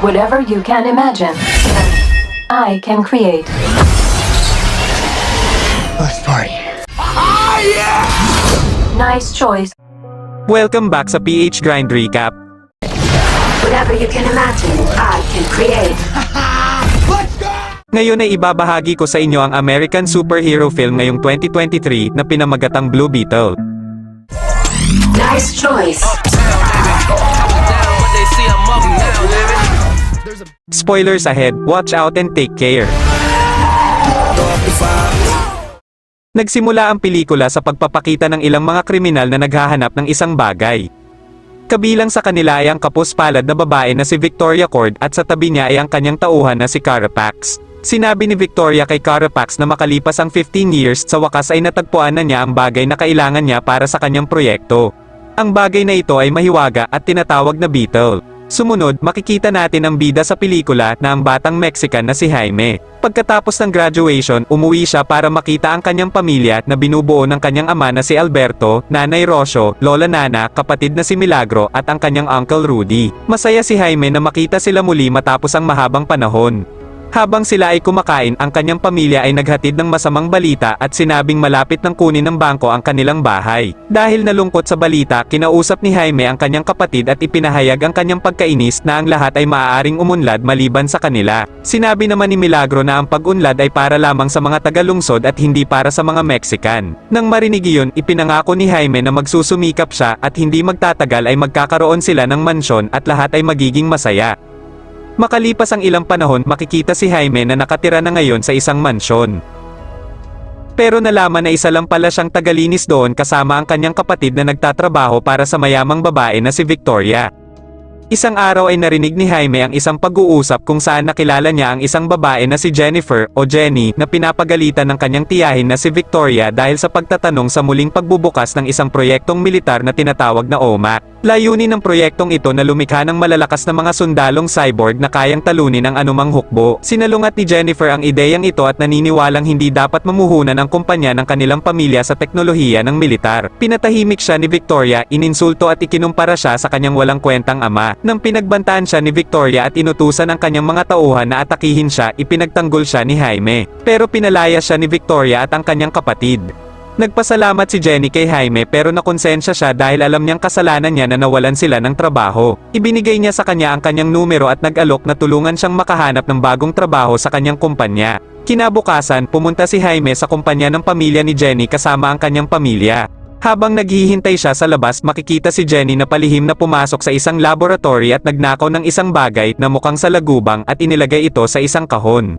Whatever you can imagine, I can create. Let's party. Nice choice. Welcome back sa PH Grind Recap. Whatever you can imagine, I can create. Ngayon ay ibabahagi ko sa inyo ang American superhero film ngayong 2023 na pinamagatang Blue Beetle. Nice choice. Spoilers ahead, watch out and take care. Nagsimula ang pelikula sa pagpapakita ng ilang mga kriminal na naghahanap ng isang bagay. Kabilang sa kanila ay ang kapos-palad na babae na si Victoria Cord at sa tabi niya ay ang kanyang tauhan na si Carapax. Sinabi ni Victoria kay Carapax na makalipas ang 15 years sa wakas ay natagpuan na niya ang bagay na kailangan niya para sa kanyang proyekto. Ang bagay na ito ay mahiwaga at tinatawag na beetle. Sumunod, makikita natin ang bida sa pelikula na ang batang Mexican na si Jaime. Pagkatapos ng graduation, umuwi siya para makita ang kanyang pamilya na binubuo ng kanyang ama na si Alberto, Nanay Rocio, Lola Nana, kapatid na si Milagro at ang kanyang Uncle Rudy. Masaya si Jaime na makita sila muli matapos ang mahabang panahon. Habang sila ay kumakain, ang kanyang pamilya ay naghatid ng masamang balita at sinabing malapit ng kunin ng bangko ang kanilang bahay. Dahil nalungkot sa balita, kinausap ni Jaime ang kanyang kapatid at ipinahayag ang kanyang pagkainis na ang lahat ay maaaring umunlad maliban sa kanila. Sinabi naman ni Milagro na ang pag-unlad ay para lamang sa mga tagalungsod at hindi para sa mga Mexican. Nang marinig iyon, ipinangako ni Jaime na magsusumikap siya at hindi magtatagal ay magkakaroon sila ng mansyon at lahat ay magiging masaya. Makalipas ang ilang panahon, makikita si Jaime na nakatira na ngayon sa isang mansyon. Pero nalaman na isa lang pala siyang tagalinis doon kasama ang kanyang kapatid na nagtatrabaho para sa mayamang babae na si Victoria. Isang araw ay narinig ni Jaime ang isang pag-uusap kung saan nakilala niya ang isang babae na si Jennifer o Jenny na pinapagalitan ng kanyang tiyahin na si Victoria dahil sa pagtatanong sa muling pagbubukas ng isang proyektong militar na tinatawag na OMAC. Layunin ng proyektong ito na lumikha ng malalakas na mga sundalong cyborg na kayang talunin ang anumang hukbo. Sinalungat ni Jennifer ang ideyang ito at naniniwalang hindi dapat mamuhunan ang kumpanya ng kanilang pamilya sa teknolohiya ng militar. Pinatahimik siya ni Victoria, ininsulto at ikinumpara siya sa kanyang walang kwentang ama. Nang pinagbantaan siya ni Victoria at inutusan ang kanyang mga tauhan na atakihin siya, ipinagtanggol siya ni Jaime. Pero pinalaya siya ni Victoria at ang kanyang kapatid. Nagpasalamat si Jenny kay Jaime pero nakonsensya siya dahil alam niyang kasalanan niya na nawalan sila ng trabaho. Ibinigay niya sa kanya ang kanyang numero at nag-alok na tulungan siyang makahanap ng bagong trabaho sa kanyang kumpanya. Kinabukasan, pumunta si Jaime sa kumpanya ng pamilya ni Jenny kasama ang kanyang pamilya. Habang naghihintay siya sa labas, makikita si Jenny na palihim na pumasok sa isang laboratory at nagnakaw ng isang bagay na mukhang salagubang at inilagay ito sa isang kahon.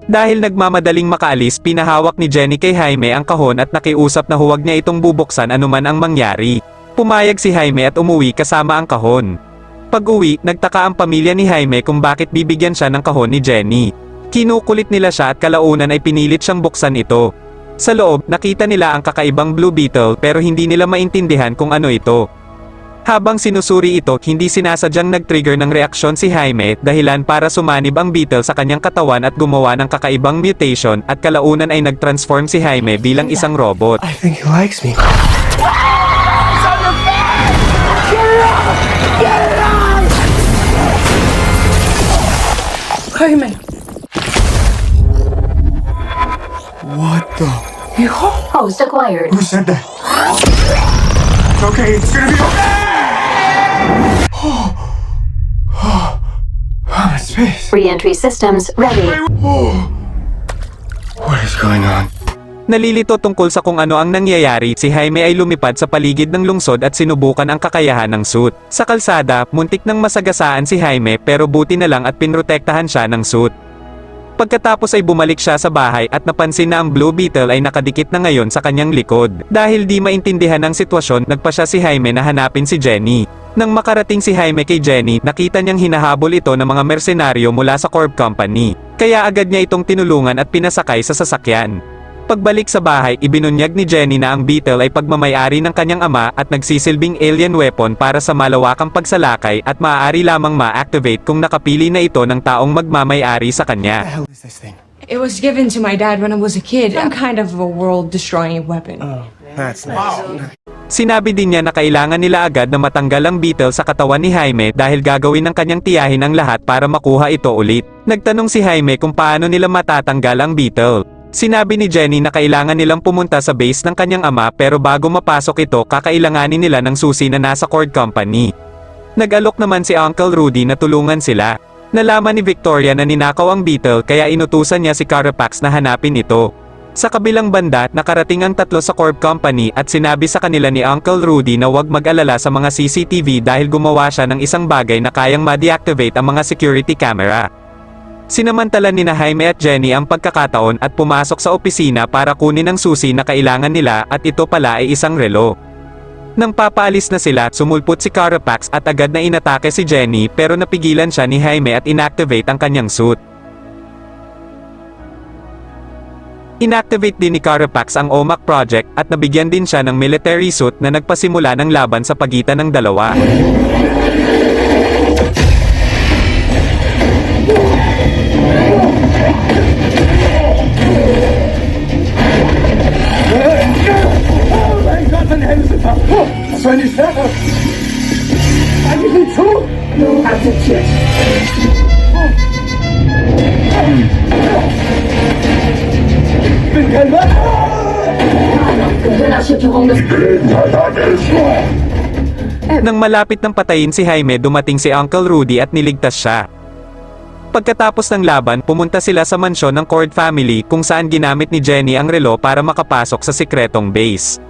Dahil nagmamadaling makaalis, pinahawak ni Jenny kay Jaime ang kahon at nakiusap na huwag niya itong bubuksan anuman ang mangyari. Pumayag si Jaime at umuwi kasama ang kahon. Pag-uwi, nagtaka ang pamilya ni Jaime kung bakit bibigyan siya ng kahon ni Jenny. Kinukulit nila siya at kalaunan ay pinilit siyang buksan ito. Sa loob, nakita nila ang kakaibang Blue Beetle pero hindi nila maintindihan kung ano ito. Habang sinusuri ito, hindi sinasadyang nag-trigger ng reaksyon si Jaime, dahilan para sumanib ang beetle sa kanyang katawan at gumawa ng kakaibang mutation, at kalaunan ay nag-transform si Jaime bilang isang robot. I think he likes me. Jaime. What the? Host acquired. Who said that? It's okay, it's gonna be okay! I'm in space. Re-entry systems ready. What is going on? Nalilito tungkol sa kung ano ang nangyayari, si Jaime ay lumipad sa paligid ng lungsod at sinubukan ang kakayahan ng suit. Sa kalsada, muntik nang masagasaan si Jaime pero buti na lang at pinrotektahan siya ng suit. Pagkatapos ay bumalik siya sa bahay at napansin na ang Blue Beetle ay nakadikit na ngayon sa kanyang likod. Dahil di maintindihan ang sitwasyon, nagpa siya si Jaime na hanapin si Jenny. Nang makarating si Jaime kay Jenny, nakita niyang hinahabol ito ng mga mersenaryo mula sa Corp Company. Kaya agad niya itong tinulungan at pinasakay sa sasakyan. Pagbalik sa bahay, ibinunyag ni Jenny na ang Beetle ay pagmamayari ng kanyang ama at nagsisilbing alien weapon para sa malawakang pagsalakay at maaari lamang ma-activate kung nakapili na ito ng taong magmamayari sa What the kanya. hell is this thing? It was given to my dad when I was a kid. Some kind of a world-destroying weapon. Oh, that's nice. Sinabi din niya na kailangan nila agad na matanggal ang beetle sa katawan ni Jaime dahil gagawin ng kanyang tiyahin ang lahat para makuha ito ulit. Nagtanong si Jaime kung paano nila matatanggal ang beetle. Sinabi ni Jenny na kailangan nilang pumunta sa base ng kanyang ama pero bago mapasok ito kakailanganin nila ng susi na nasa Cord Company. Nag-alok naman si Uncle Rudy na tulungan sila. Nalaman ni Victoria na ninakaw ang beetle kaya inutusan niya si Carapax na hanapin ito. Sa kabilang banda, nakarating ang tatlo sa Corp Company at sinabi sa kanila ni Uncle Rudy na huwag mag-alala sa mga CCTV dahil gumawa siya ng isang bagay na kayang ma-deactivate ang mga security camera. Sinamantala ni Jaime at Jenny ang pagkakataon at pumasok sa opisina para kunin ang susi na kailangan nila at ito pala ay isang relo. Nang papaalis na sila, sumulpot si Carapax at agad na inatake si Jenny pero napigilan siya ni Jaime at inactivate ang kanyang suit. Inactivate din ni Carapax ang OMAC project at nabigyan din siya ng military suit na nagpasimula ng laban sa pagitan ng dalawa. Was soll ich sagen? Eigentlich zu! Akzeptiert. Ich bin kein Mann! Gehirnerschütterung des... Nang malapit ng patayin si Jaime, dumating si Uncle Rudy at niligtas siya. Pagkatapos ng laban, pumunta sila sa mansyon ng Cord family kung saan ginamit ni Jenny ang relo para makapasok sa sikretong base.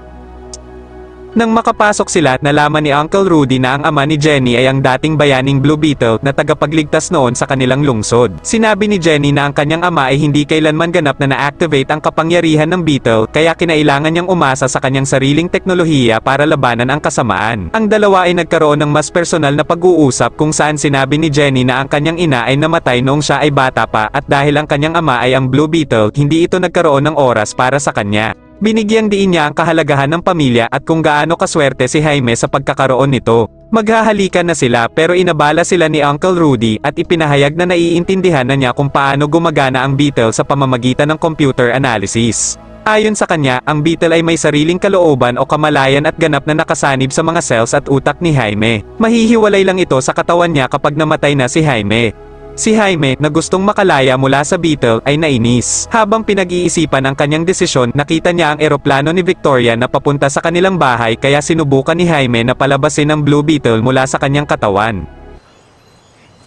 Nang makapasok sila, nalaman ni Uncle Rudy na ang ama ni Jenny ay ang dating bayaning Blue Beetle na tagapagligtas noon sa kanilang lungsod. Sinabi ni Jenny na ang kanyang ama ay hindi kailanman ganap na na-activate ang kapangyarihan ng Beetle kaya kinailangan niyang umasa sa kanyang sariling teknolohiya para labanan ang kasamaan. Ang dalawa ay nagkaroon ng mas personal na pag-uusap kung saan sinabi ni Jenny na ang kanyang ina ay namatay noong siya ay bata pa at dahil ang kanyang ama ay ang Blue Beetle, hindi ito nagkaroon ng oras para sa kanya. Binigyang diin niya ang kahalagahan ng pamilya at kung gaano kaswerte si Jaime sa pagkakaroon nito. Maghahalikan na sila pero inabala sila ni Uncle Rudy at ipinahayag na naiintindihan na niya kung paano gumagana ang Beetle sa pamamagitan ng computer analysis. Ayon sa kanya, ang Beetle ay may sariling kalooban o kamalayan at ganap na nakasanib sa mga cells at utak ni Jaime. Mahihiwalay lang ito sa katawan niya kapag namatay na si Jaime. Si Jaime, na gustong makalaya mula sa Beetle, ay nainis. Habang pinag-iisipan ang kanyang desisyon, nakita niya ang eroplano ni Victoria na papunta sa kanilang bahay kaya sinubukan ni Jaime na palabasin ang Blue Beetle mula sa kanyang katawan.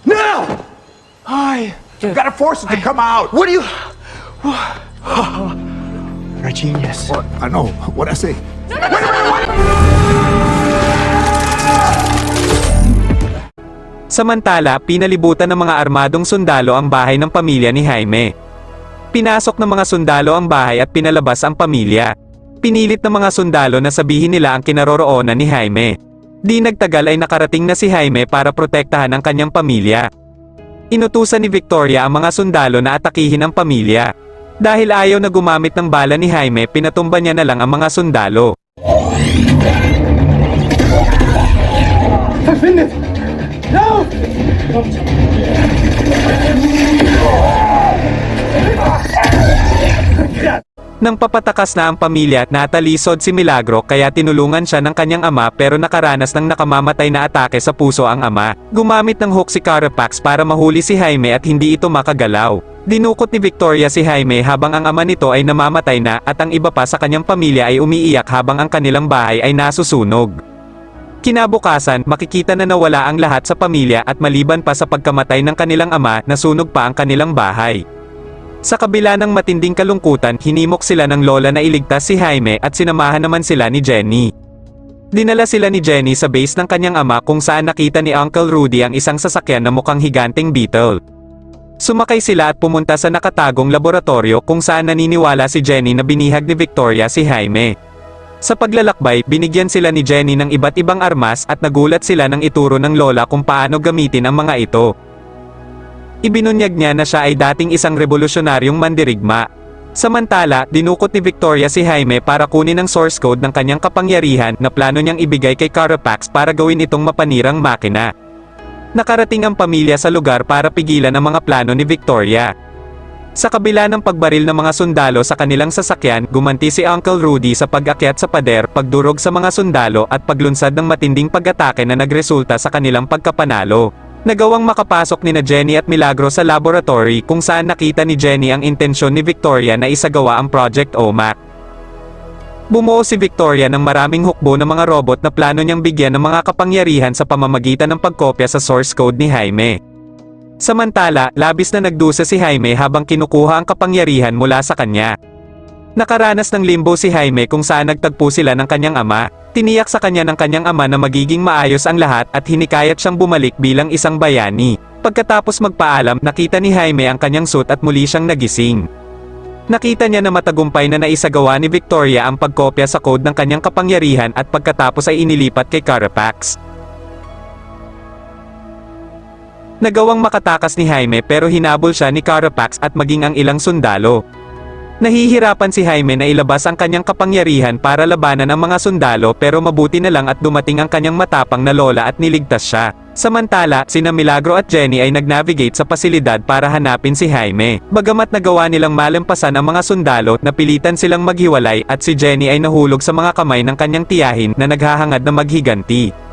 Now! You gotta force it to come out! What do you... You're a genius. What? I know. What'd I say? Samantala, pinalibutan ng mga armadong sundalo ang bahay ng pamilya ni Jaime. Pinasok ng mga sundalo ang bahay at pinalabas ang pamilya. Pinilit ng mga sundalo na sabihin nila ang kinaroroonan ni Jaime. Di nagtagal ay nakarating na si Jaime para protektahan ang kanyang pamilya. Inutusan ni Victoria ang mga sundalo na atakihin ang pamilya. Dahil ayaw na gumamit ng bala ni Jaime, pinatumba niya na lang ang mga sundalo. Verschwindet! No! Nang papatakas na ang pamilya, natalisod si Milagro kaya tinulungan siya ng kanyang ama pero nakaranas ng nakamamatay na atake sa puso ang ama. Gumamit ng hook si Carapax para mahuli si Jaime at hindi ito makagalaw. Dinukot ni Victoria si Jaime habang ang ama nito ay namamatay na at ang iba pa sa kanyang pamilya ay umiiyak habang ang kanilang bahay ay nasusunog. Kinabukasan, makikita na nawala ang lahat sa pamilya at maliban pa sa pagkamatay ng kanilang ama, nasunog pa ang kanilang bahay. Sa kabila ng matinding kalungkutan, hinimok sila ng lola na iligtas si Jaime at sinamahan naman sila ni Jenny. Dinala sila ni Jenny sa base ng kanyang ama kung saan nakita ni Uncle Rudy ang isang sasakyan na mukhang higanting Beetle. Sumakay sila at pumunta sa nakatagong laboratorio kung saan naniniwala si Jenny na binihag ni Victoria si Jaime. Sa paglalakbay, binigyan sila ni Jenny ng iba't ibang armas at nagulat sila nang ituro ng lola kung paano gamitin ang mga ito. Ibinunyag niya na siya ay dating isang revolusyonaryong mandirigma. Samantala, dinukot ni Victoria si Jaime para kunin ang source code ng kanyang kapangyarihan na plano niyang ibigay kay Carapax para gawin itong mapanirang makina. Nakarating ang pamilya sa lugar para pigilan ang mga plano ni Victoria. Sa kabila ng pagbaril ng mga sundalo sa kanilang sasakyan, gumanti si Uncle Rudy sa pag-akyat sa pader, pagdurog sa mga sundalo at paglunsad ng matinding pag-atake na nagresulta sa kanilang pagkapanalo. Nagawang makapasok ni Jenny at Milagro sa laboratory kung saan nakita ni Jenny ang intensyon ni Victoria na isagawa ang Project OMAC. Bumuo si Victoria ng maraming hukbo ng mga robot na plano niyang bigyan ng mga kapangyarihan sa pamamagitan ng pagkopya sa source code ni Jaime. Samantala, labis na nagdusa si Jaime habang kinukuha ang kapangyarihan mula sa kanya. Nakaranas ng limbo si Jaime kung saan nagtagpo sila ng kanyang ama. Tiniyak sa kanya ng kanyang ama na magiging maayos ang lahat at hinikayat siyang bumalik bilang isang bayani. Pagkatapos magpaalam, nakita ni Jaime ang kanyang suit at muli siyang nagising. Nakita niya na matagumpay na naisagawa ni Victoria ang pagkopya sa code ng kanyang kapangyarihan at pagkatapos ay inilipat kay Carapax. Nagawang makatakas ni Jaime pero hinabol siya ni Carapax at maging ang ilang sundalo. Nahihirapan si Jaime na ilabas ang kanyang kapangyarihan para labanan ang mga sundalo pero mabuti na lang at dumating ang kanyang matapang na lola at niligtas siya. Samantala, sina Milagro at Jenny ay nag-navigate sa pasilidad para hanapin si Jaime. Bagamat nagawa nilang malampasan ang mga sundalo, napilitan silang maghiwalay at si Jenny ay nahulog sa mga kamay ng kanyang tiyahin na naghahangad na maghiganti.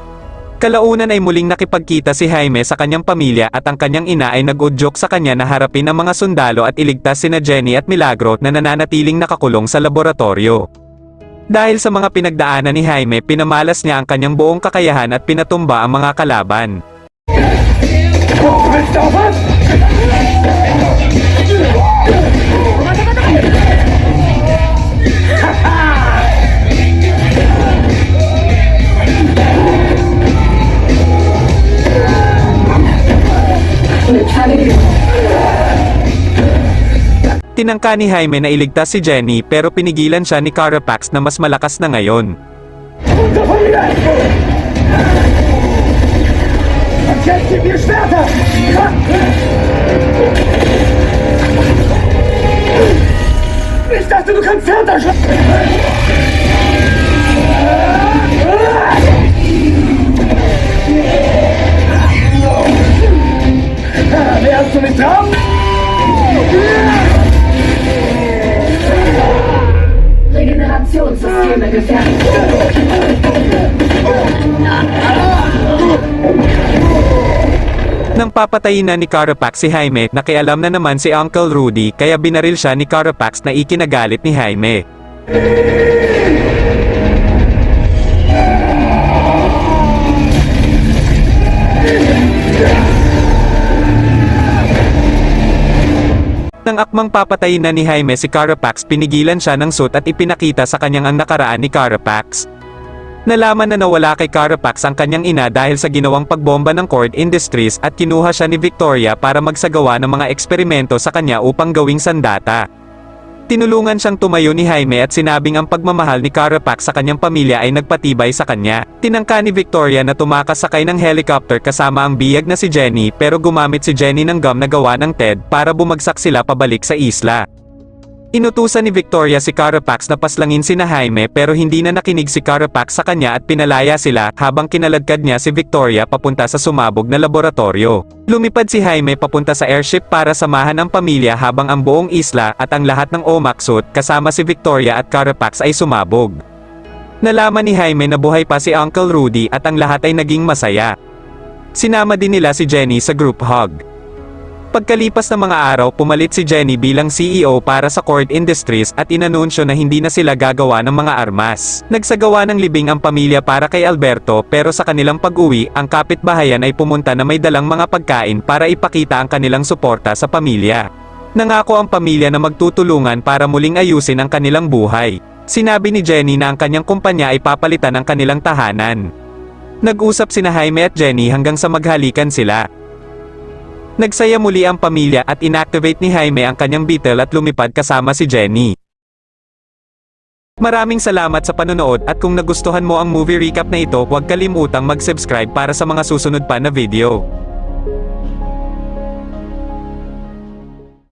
Kalaunan ay muling nakipagkita si Jaime sa kanyang pamilya at ang kanyang ina ay nag-udyok sa kanya na harapin ang mga sundalo at iligtas sina Jenny at Milagro na nananatiling nakakulong sa laboratorio. Dahil sa mga pinagdaanan ni Jaime, pinamalas niya ang kanyang buong kakayahan at pinatumba ang mga kalaban. Tinangka ni Jaime na iligtas si Jenny pero pinigilan siya ni Carapax na mas malakas na ngayon. Regenerationssysteme gefährdet. Nang papatayin na ni Carapax si Jaime, nakialam na naman si Uncle Rudy kaya binaril siya ni Carapax na ikinagalit ni Jaime. Nang akmang papatayin na ni Jaime si Carapax, pinigilan siya ng suit at ipinakita sa kanyang ang nakaraan ni Carapax. Nalaman na nawala kay Carapax ang kanyang ina dahil sa ginawang pagbomba ng Cord Industries at kinuha siya ni Victoria para magsagawa ng mga eksperimento sa kanya upang gawing sandata. Tinulungan siyang tumayo ni Jaime at sinabing ang pagmamahal ni Carapax sa kanyang pamilya ay nagpatibay sa kanya. Tinangka ni Victoria na tumakas sakay ng helicopter kasama ang biyag na si Jenny pero gumamit si Jenny ng gum na gawa ng Ted para bumagsak sila pabalik sa isla. Inutusan ni Victoria si Carapax na paslangin sina Jaime pero hindi na nakinig si Carapax sa kanya at pinalaya sila habang kinaladkad niya si Victoria papunta sa sumabog na laboratorio. Lumipad si Jaime papunta sa airship para samahan ang pamilya habang ang buong isla at ang lahat ng OMAC suit kasama si Victoria at Carapax ay sumabog. Nalaman ni Jaime na buhay pa si Uncle Rudy at ang lahat ay naging masaya. Sinama din nila si Jenny sa group hug. Pagkalipas ng mga araw, pumalit si Jenny bilang CEO para sa Cord Industries at inanunsyo na hindi na sila gagawa ng mga armas. Nagsagawa ng libing ang pamilya para kay Alberto pero sa kanilang pag-uwi, ang kapitbahayan ay pumunta na may dalang mga pagkain para ipakita ang kanilang suporta sa pamilya. Nangako ang pamilya na magtutulungan para muling ayusin ang kanilang buhay. Sinabi ni Jenny na ang kanyang kumpanya ay papalitan ang kanilang tahanan. Nag-usap sina Jaime at Jenny hanggang sa maghalikan sila. Nagsaya muli ang pamilya at inactivate ni Jaime ang kanyang Beetle at lumipad kasama si Jenny. Maraming salamat sa panonood at kung nagustuhan mo ang movie recap na ito, huwag kalimutang mag-subscribe para sa mga susunod pa na video.